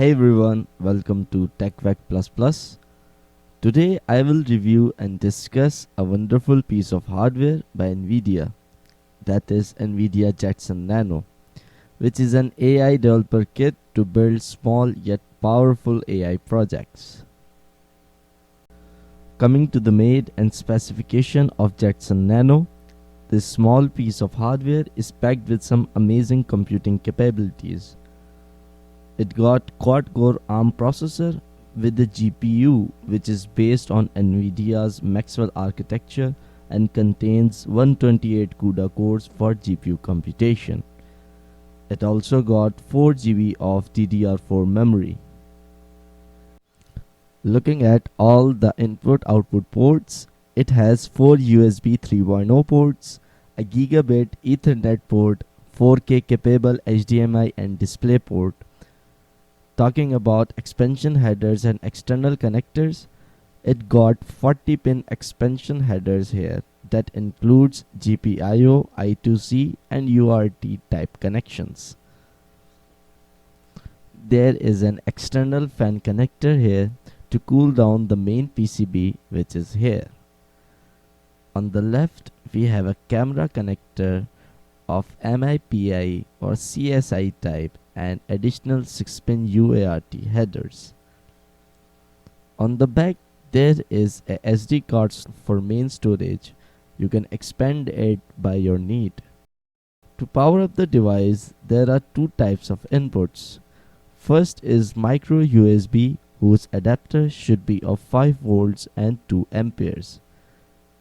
Hey everyone, welcome to TechVec++. Today I will review and discuss a wonderful piece of hardware by NVIDIA, that is NVIDIA Jetson Nano, which is an AI developer kit to build small yet powerful AI projects. Coming to the made and specification of Jetson Nano, this small piece of hardware is packed with some amazing computing capabilities. It got quad-core ARM processor with the GPU, which is based on NVIDIA's Maxwell architecture and contains 128 CUDA cores for GPU computation. It also got 4 GB of DDR4 memory. Looking at all the input-output ports, it has 4 USB 3.0 ports, a gigabit Ethernet port, 4K capable HDMI and DisplayPort. Talking about expansion headers and external connectors, it got 40-pin expansion headers here that includes GPIO, I2C and UART type connections. There is an external fan connector here to cool down the main PCB, which is here. On the left, we have a camera connector of MIPI or CSI type and additional 6-pin UART headers. On the back, there is a SD card for main storage. You can expand it by your need. To power up the device, there are two types of inputs. First is micro USB, whose adapter should be of 5 volts and 2 amperes.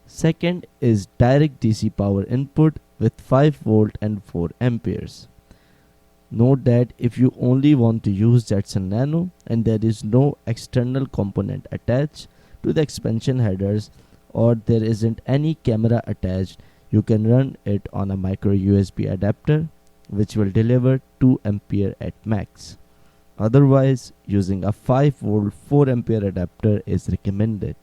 Second is direct DC power input with 5 volt and 4 amperes. Note that if you only want to use Jetson Nano and there is no external component attached to the expansion headers or there isn't any camera attached, you can run it on a micro USB adapter which will deliver 2 ampere at max. Otherwise, using a 5 volt 4 ampere adapter is recommended.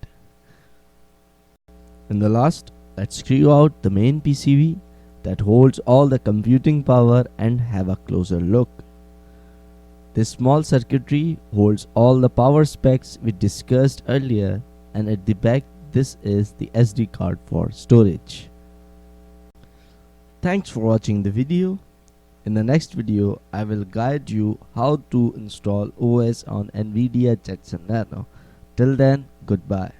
In the last, let's screw out the main PCB that holds all the computing power and have a closer look. This small circuitry holds all the power specs we discussed earlier, and at the back this is the SD card for storage. Thanks for watching the video. In the next video, I will guide you how to install OS on NVIDIA Jetson Nano. Till then, goodbye.